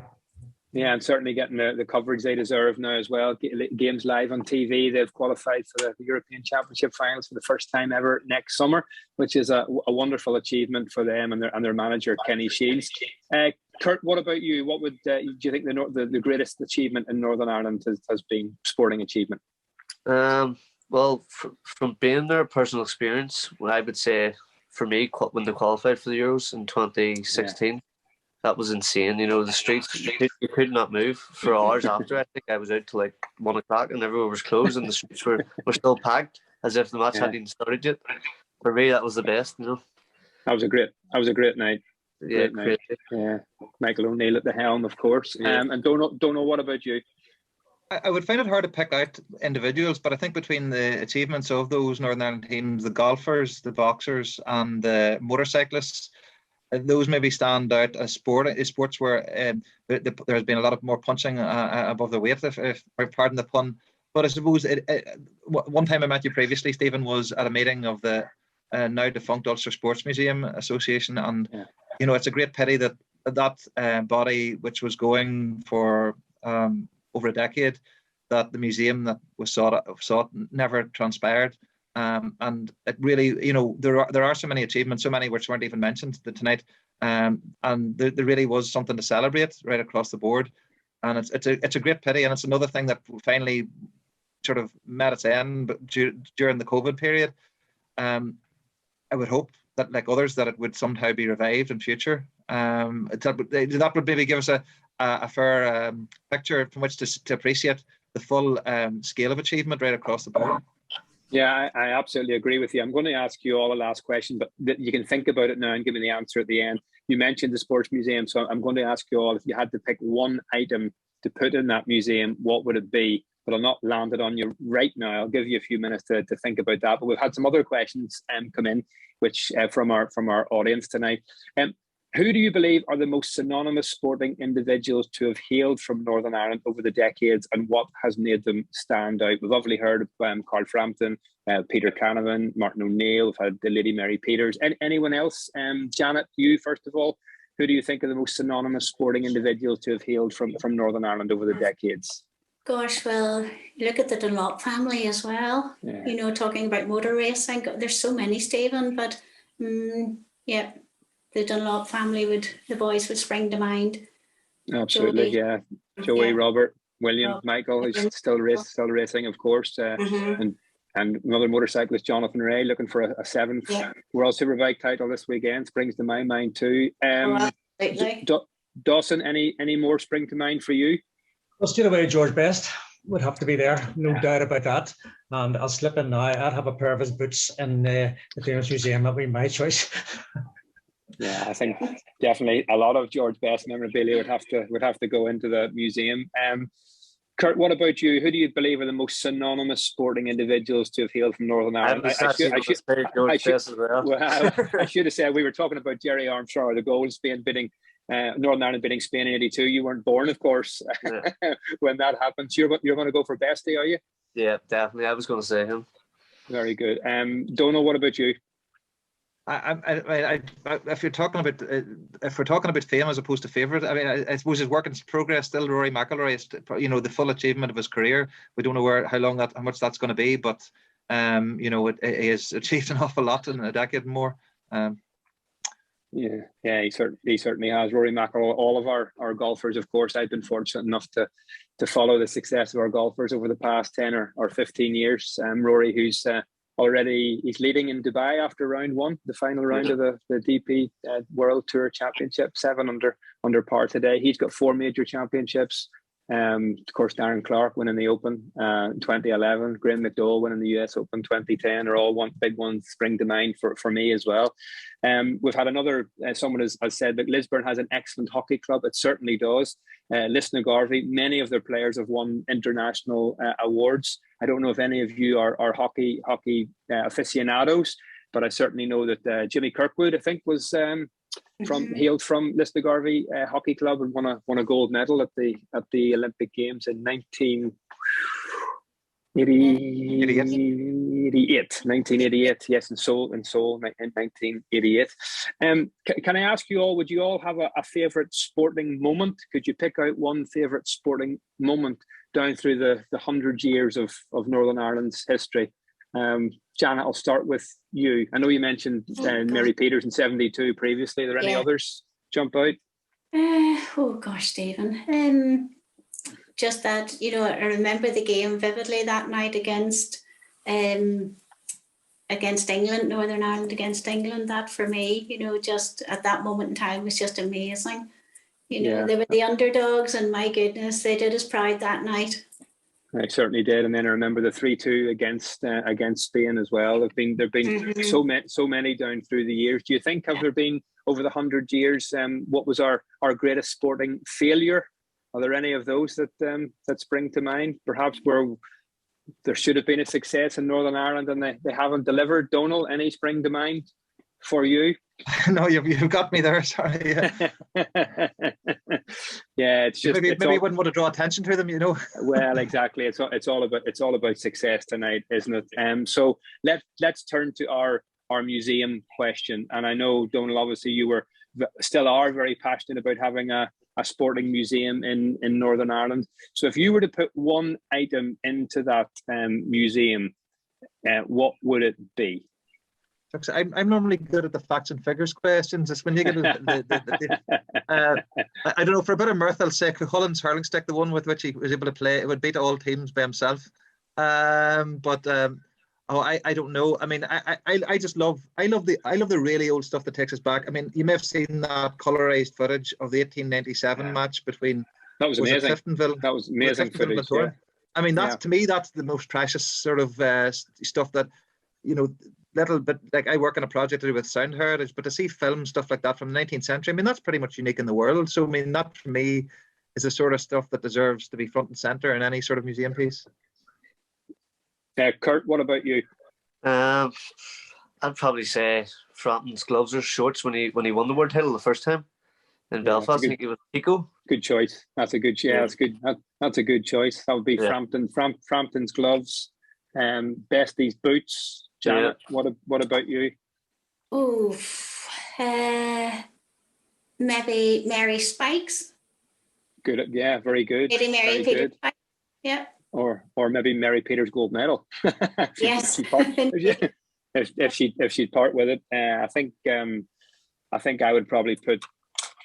Yeah, and certainly getting the coverage they deserve now as well. Games live on TV. They've qualified for the European Championship finals for the first time ever next summer, which is a wonderful achievement for them and their manager, Kenny Shields. Kurt, what about you? What would do you think the greatest achievement in Northern Ireland has been, sporting achievement? Well, from being there, personal experience, I would say for me, when they qualified for the Euros in 2016, that was insane. The streets, you could not move for hours after. I think I was out till like 1 o'clock and everywhere was closed and the streets were still packed as if the match hadn't even started yet. For me, that was the best. That was a great night. Yeah, great. Yeah, Michael O'Neill at the helm, of course. Yeah. And don't know what about you? I would find it hard to pick out individuals, but I think between the achievements of those Northern Ireland teams, the golfers, the boxers, and the motorcyclists, those maybe stand out as sports where there has been a lot of more punching above the weight, if pardon the pun. But I suppose one time I met you previously, Stephen, was at a meeting of the now defunct Ulster Sports Museum Association, and it's a great pity that body, which was going for over a decade, that the museum that was sought never transpired. And it really, there are so many achievements, so many which weren't even mentioned tonight. And there really was something to celebrate right across the board. And it's a great pity. And it's another thing that finally sort of met its end, but during the COVID period, I would hope that, like others, that it would somehow be revived in future. That would maybe give us a fair picture from which to appreciate the full scale of achievement right across the board. Yeah, I absolutely agree with you. I'm going to ask you all a last question, but you can think about it now and give me the answer at the end. You mentioned the Sports Museum, so I'm going to ask you all, if you had to pick one item to put in that museum, what would it be? But I'll not land it on you right now. I'll give you a few minutes to think about that. But we've had some other questions come in, which from our audience tonight. Who do you believe are the most synonymous sporting individuals to have hailed from Northern Ireland over the decades, and what has made them stand out? We've obviously heard of Carl Frampton, Peter Canavan, Martin O'Neill. We've had the Lady Mary Peters. Anyone else? Janet, you first of all. Who do you think are the most synonymous sporting individuals to have hailed from Northern Ireland over the decades? Gosh, well, look at the Dunlop family as well. Yeah. You know, talking about motor racing, there's so many, Stephen, but yeah, the Dunlop family the boys would spring to mind. Absolutely, Joey. yeah. Joey, Yeah. Robert, William, Rob. Michael, who's still racing, of course, and another motorcyclist, Jonathan Ray, looking for a seventh World Superbike title this weekend. Springs to my mind too. Absolutely. Dawson, any more spring to mind for you? Well, straight away, George Best would have to be there, no doubt about that. And I'll slip in now. I'd have a pair of his boots in the famous museum. That'd be my choice. Yeah, I think definitely a lot of George Best memorabilia would have to go into the museum. Kurt, what about you? Who do you believe are the most synonymous sporting individuals to have hailed from Northern Ireland? I should have said we were talking about Jerry Armstrong, the goals bidding Northern Ireland beating Spain in '82. You weren't born, of course, when that happens. You're going to go for Bestie, are you? Yeah, definitely. I was going to say him. Very good. Dónal, what about you? If we're talking about fame as opposed to favourite, I suppose his work in progress still Rory McIlroy is, the full achievement of his career. We don't know how much that's going to be, but he has achieved an awful lot in a decade and more. Yeah, he certainly has. Rory McIlroy, all of our golfers, of course. I've been fortunate enough to follow the success of our golfers over the past 10 or 15 years. Rory, who's he's leading in Dubai after round one, the final round of the DP World Tour Championship, 7 under par today. He's got 4 major championships. Of course, Darren Clarke winning the Open 2011, Graham McDowell winning the US Open 2010 are all one big ones spring to mind for me as well. We've had another, someone has said that Lisburn has an excellent hockey club. It certainly does. Lisnagarvey, many of their players have won international awards. I don't know if any of you are hockey aficionados, but I certainly know that Jimmy Kirkwood, I think, was hailed from Lisnagarvey Hockey Club and won a gold medal at the Olympic Games in 1988. Yes, in Seoul in 1988. Can I ask you all, would you all have a favourite sporting moment? Could you pick out one favourite sporting moment down through the 100 years of Northern Ireland's history? Janet, I'll start with you. I know you mentioned Mary Peters in 72 previously. Are there any others jump out? Oh gosh, Stephen. Just that, I remember the game vividly that night against England, Northern Ireland against England. That for me, just at that moment in time was just amazing. They were the underdogs, and my goodness, they did us proud that night. I certainly did, and then I remember the 3-2 against Spain as well. There've been so many down through the years. Do you think have there been over the 100 years? What was our greatest sporting failure? Are there any of those that spring to mind? Perhaps where there should have been a success in Northern Ireland and they haven't delivered. Dónal, any spring to mind for you? No, you've got me there. Sorry. Yeah, it's just maybe you wouldn't want to draw attention to them, Well, exactly. It's all about success tonight, isn't it? So let's turn to our museum question. And I know, Dónal, obviously you still are very passionate about having a sporting museum in Northern Ireland. So if you were to put one item into that museum, what would it be? I'm normally good at the facts and figures questions. It's when you get I don't know, for a bit of mirth, I'll say Cuchullin's hurling stick, the one with which he was able to play, it would beat all teams by himself. I don't know. I mean, I just love the really old stuff that takes us back. I mean, you may have seen that colorized footage of the 1897 match between that was amazing. Cliftonville. That was amazing footage. Yeah. I mean, to me, that's the most precious sort of stuff that, you know, little bit, like I work on a project to do with sound heritage, but to see film stuff like that from the 19th century, I mean, that's pretty much unique in the world. So, I mean, that for me is the sort of stuff that deserves to be front and center in any sort of museum piece. Kurt, what about you? I'd probably say Frampton's gloves or shorts when he won the world title the first time in Belfast. I think it was Pico. Good choice. That's a good. Yeah, that's good. That's a good choice. That would be Frampton. Frampton's gloves. Bestie's boots. Janet, what about you? Oh, maybe Mary Spikes. Good. Yeah, very good. Maybe Mary Peter Spikes. Yeah. Or maybe Mary Peter's gold medal. Yes. if she'd part with it, I think I would probably put.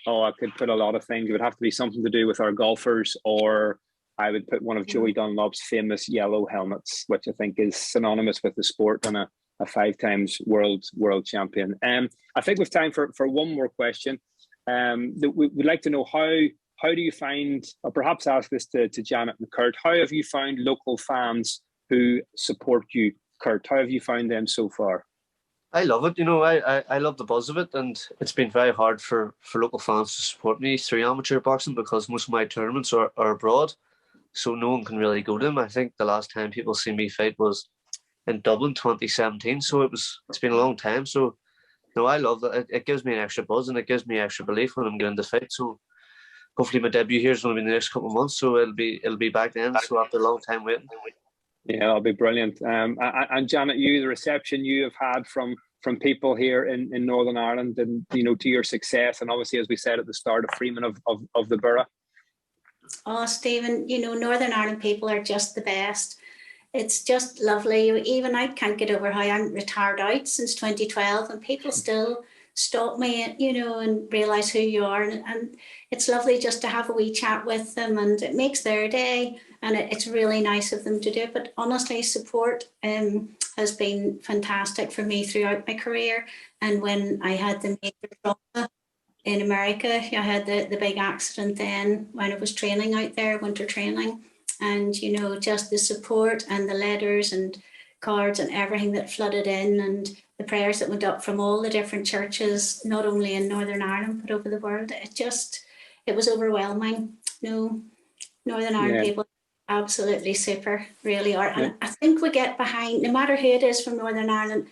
Oh, I could put a lot of things. It would have to be something to do with our golfers, or I would put one of Joey Dunlop's famous yellow helmets, which I think is synonymous with the sport and a 5 times world champion. I think we've time for one more question. We'd like to know how do you find, or perhaps ask this to Janet and Kurt, how have you found local fans who support you, Kurt? How have you found them so far? I love it. You know, I love the buzz of it, and it's been very hard for local fans to support me through amateur boxing because most of my tournaments are abroad, so no one can really go to them. I think the last time people see me fight was in Dublin 2017, so it's been a long time. So no, I love that. It gives me an extra buzz and it gives me extra belief when I'm getting to fight. So hopefully my debut here is going to be in the next couple of months, so it'll be back then. So after a long time waiting. Yeah, it'll be brilliant. And Janet, the reception you have had from people here in Northern Ireland, and to your success, and obviously, as we said at the start, a freeman of the borough. Oh, Stephen, Northern Ireland people are just the best. It's just lovely. Even I can't get over how I'm retired out since 2012, and people still stop me, and realise who you are. And it's lovely just to have a wee chat with them, and it makes their day. And it's really nice of them to do it. But honestly, support has been fantastic for me throughout my career. And when I had the major trauma in America, I had the big accident then when I was training out there, winter training. And, just the support and the letters and cards and everything that flooded in, and the prayers that went up from all the different churches, not only in Northern Ireland, but over the world. It was overwhelming. Northern Ireland people, absolutely super, really are. And I think we get behind, no matter who it is from Northern Ireland,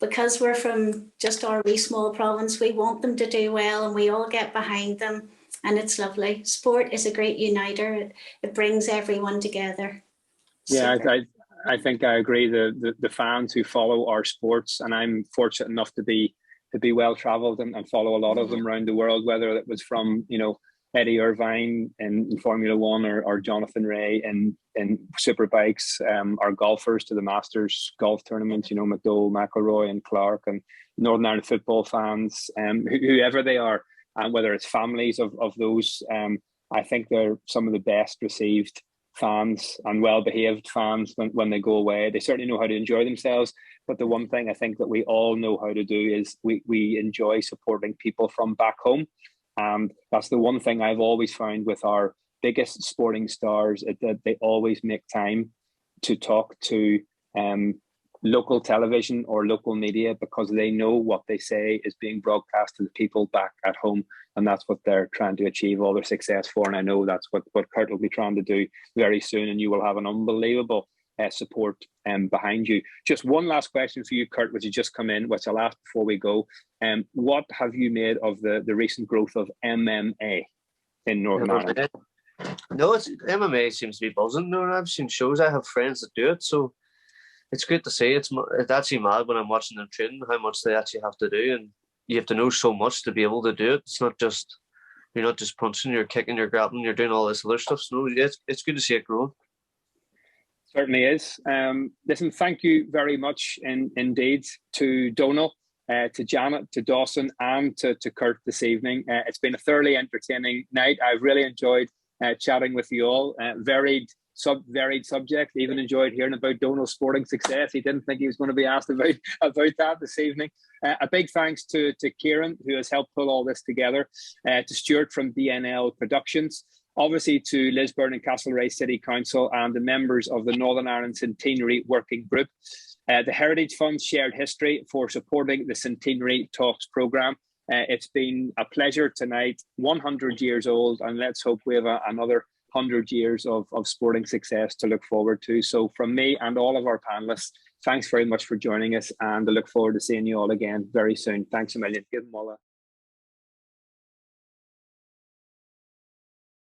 because we're from just our wee small province, we want them to do well, and we all get behind them. And it's lovely. Sport is a great uniter. It brings everyone together. Yeah, I think I agree. The fans who follow our sports, and I'm fortunate enough to be well travelled and follow a lot of them around the world, whether it was from Eddie Irvine in Formula One, or Jonathan Ray in Superbikes, our golfers to the Masters golf tournaments, McDowell, McIlroy and Clark, and Northern Ireland football fans, whoever they are, and whether it's families of those, I think they're some of the best received fans and well-behaved fans when they go away. They certainly know how to enjoy themselves, but the one thing I think that we all know how to do is we enjoy supporting people from back home. And that's the one thing I've always found with our biggest sporting stars, that they always make time to talk to local television or local media, because they know what they say is being broadcast to the people back at home, and that's what they're trying to achieve all their success for. And I know that's what Kurt will be trying to do very soon, and you will have an unbelievable support behind you. Just one last question for you, Kurt, which has just come in, which I'll ask before we go. What have you made of the recent growth of MMA in Northern Ireland? No, MMA seems to be buzzing. No, I've seen shows. I have friends that do it, so it's good to see. It's actually mad when I'm watching them training how much they actually have to do, and you have to know so much to be able to do it. It's not just, you're not just punching, you're kicking, you're grappling, you're doing all this other stuff. So no, it's good to see it growing. Certainly is. Listen, thank you very much indeed to Dónal, to Janet, to Dawson, and to Kurt this evening. It's been a thoroughly entertaining night. I've really enjoyed chatting with you all. Varied varied subject. Even enjoyed hearing about Dónal's sporting success. He didn't think he was going to be asked about that this evening. A big thanks to Kieran, who has helped pull all this together, to Stuart from DNL Productions, obviously to Lisburn and Castlereagh City Council and the members of the Northern Ireland Centenary Working Group, the Heritage Fund Shared History for supporting the Centenary Talks programme. It's been a pleasure tonight, 100 years old, and let's hope we have another 100 years of sporting success to look forward to. So from me and all of our panellists, thanks very much for joining us, and I look forward to seeing you all again very soon. Thanks a million. Give them all a